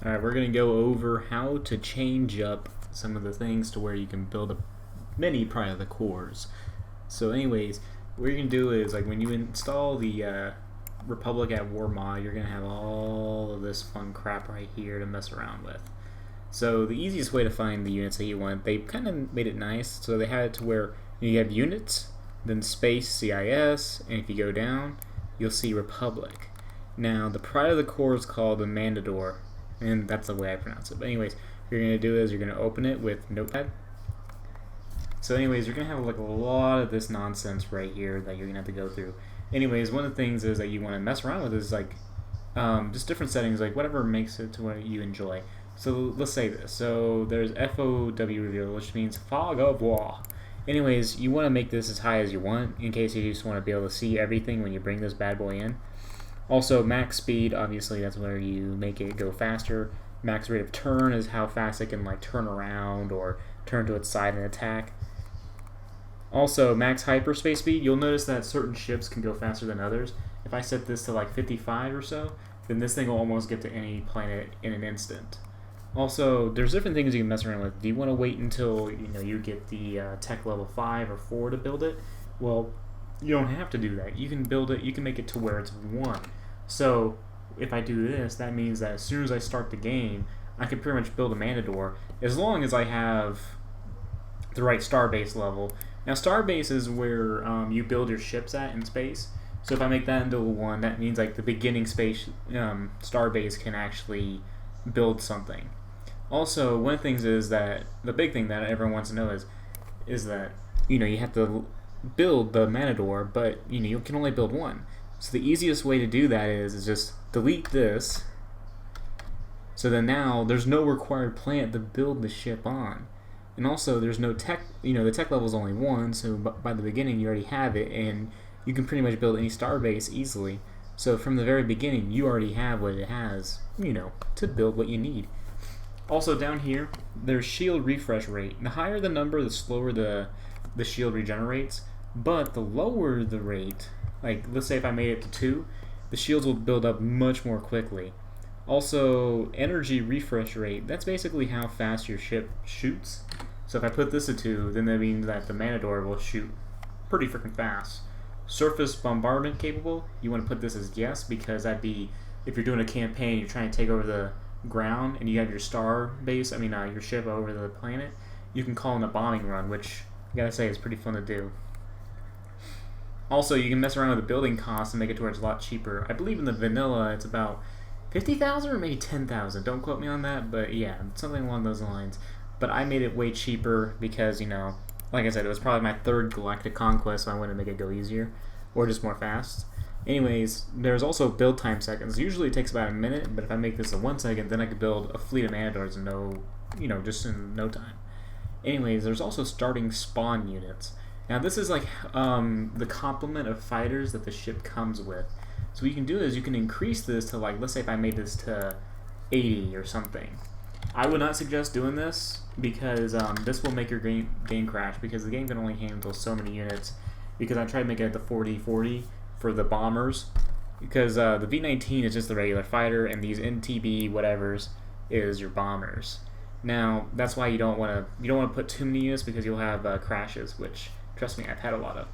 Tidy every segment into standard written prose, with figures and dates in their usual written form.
Alright, we're going to go over how to change up some of the things to where you can build a many part of the cores. So anyways, what you're going to do is, like, when you install the Republic at War mod, you're going to have all of this fun crap right here to mess around with. So the easiest way to find the units that you want, they kind of made it nice. So they had it to where you have units, then space CIS, and if you go down, you'll see Republic. Now, the pride of the core is called the Mandador, and that's the way I pronounce it. But anyways, what you're going to do is you're going to open it with Notepad. So anyways, you're going to have like a lot of this nonsense right here that you're going to have to go through. Anyways, one of the things is that you want to mess around with is like just different settings, like whatever makes it to what you enjoy. So let's say this. So there's FOW reveal, which means fog of war. Anyways, you want to make this as high as you want in case you just want to be able to see everything when you bring this bad boy in. Also, max speed, obviously that's where you make it go faster. Max rate of turn is how fast it can like turn around or turn to its side and attack. Also, max hyperspace speed, you'll notice that certain ships can go faster than others. If I set this to like 55 or so, then this thing will almost get to any planet in an instant. Also, there's different things you can mess around with. Do you want to wait until you get the tech level 5 or 4 to build it? Well, you don't have to do that. You can build it, you can make it to where it's 1. So if I do this, that means that as soon as I start the game, I can pretty much build a Mandador as long as I have the right starbase level. Now, starbase is where you build your ships at in space. So if I make that into a 1, that means like the beginning space starbase can actually build something. Also, one of the things is that the big thing that everyone wants to know is that you have to build the Mandador, but you can only build 1. So the easiest way to do that is just delete this. So then now there's no required planet to build the ship on. And also there's no tech, the tech level is only 1, so by the beginning you already have it, and you can pretty much build any starbase easily. So from the very beginning you already have what it has, to build what you need. Also down here, there's shield refresh rate. The higher the number, the slower the shield regenerates, but the lower the rate, like let's say if I made it to 2, the shields will build up much more quickly. Also, energy refresh rate, that's basically how fast your ship shoots. So if I put this to 2, then that means that the Mandador will shoot pretty freaking fast. Surface bombardment capable, you want to put this as yes, because that'd be, if you're doing a campaign, you're trying to take over the ground, and you have your your ship over the planet, you can call in a bombing run, which I gotta say is pretty fun to do. Also, you can mess around with the building costs and make it to where it's a lot cheaper. I believe in the vanilla it's about 50,000 or maybe 10,000. Don't quote me on that, but yeah, something along those lines. But I made it way cheaper because, like I said, it was probably my 3rd galactic conquest, so I wanted to make it go easier or just more fast. Anyways, there's also build time seconds. Usually it takes about a minute, but if I make this in 1 second, then I could build a fleet of Mandadors in just in no time. Anyways, there's also starting spawn units. Now this is like the complement of fighters that the ship comes with. So what you can do is you can increase this to, like, let's say if I made this to 80 or something. I would not suggest doing this because this will make your game crash, because the game can only handle so many units, because I tried to make it at the 40-40 for the bombers, because the V-19 is just the regular fighter and these NTB whatevers is your bombers. Now that's why you don't want to put too many units, because you'll have crashes, which trust me, I've had a lot of.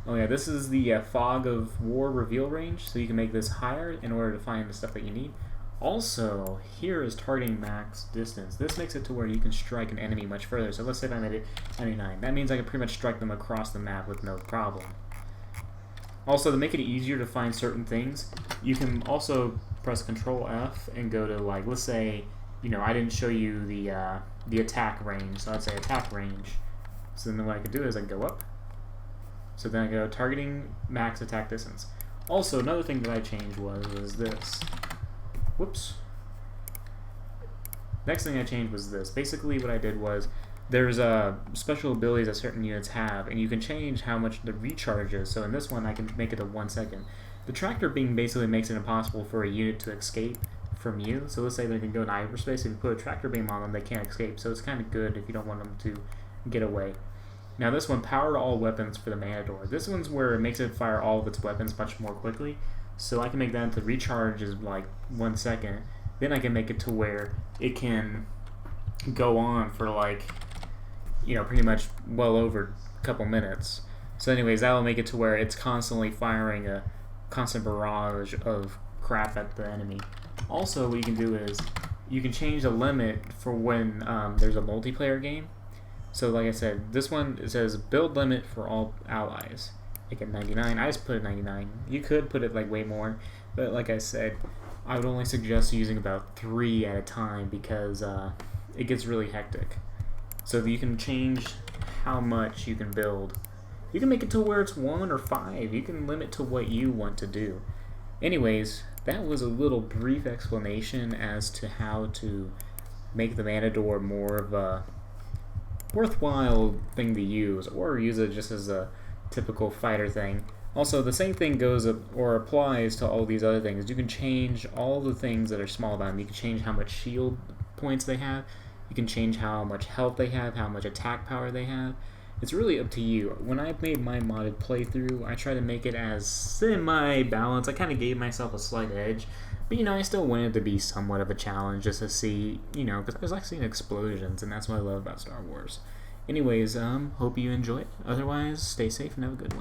Oh yeah, this is the fog of war reveal range, so you can make this higher in order to find the stuff that you need. Also, here is targeting max distance. This makes it to where you can strike an enemy much further. So let's say if I made it 99. That means I can pretty much strike them across the map with no problem. Also, to make it easier to find certain things, you can also press Control F and go to, like, let's say, I didn't show you the attack range, so I'd say attack range. So then what I could do is I can go up. So then I go targeting max attack distance. Also, another thing that I changed was this. Whoops. Next thing I changed was this. Basically what I did was, there's special abilities that certain units have, and you can change how much the recharge is. So in this one I can make it to 1 second. The tractor beam basically makes it impossible for a unit to escape from you. So let's say they can go in hyperspace. If you put a tractor beam on them, they can't escape. So it's kind of good if you don't want them to get away. Now this one, power to all weapons for the Mandador. This one's where it makes it fire all of its weapons much more quickly. So I can make that into recharge is like 1 second. then I can make it to where it can go on for like, pretty much well over a couple minutes. So anyways, that will make it to where it's constantly firing a constant barrage of crap at the enemy. Also, what you can do is you can change the limit for when there's a multiplayer game. So like I said, this one, it says build limit for all allies. Make it 99. I just put it 99. You could put it like way more, but like I said, I would only suggest using about 3 at a time because it gets really hectic. So that you can change how much you can build. You can make it to where it's 1 or 5. You can limit to what you want to do. Anyways, that was a little brief explanation as to how to make the Matador more of a worthwhile thing to use, or use it just as a typical fighter thing. Also, the same thing goes or applies to all these other things. You can change all the things that are small about them. You can change how much shield points they have. You can change how much health they have, how much attack power they have. It's really up to you. When I made my modded playthrough, I tried to make it as semi-balanced. I kind of gave myself a slight edge. But, I still wanted it to be somewhat of a challenge just to see, because I was like seeing explosions, and that's what I love about Star Wars. Anyways, hope you enjoy it. Otherwise, stay safe and have a good one.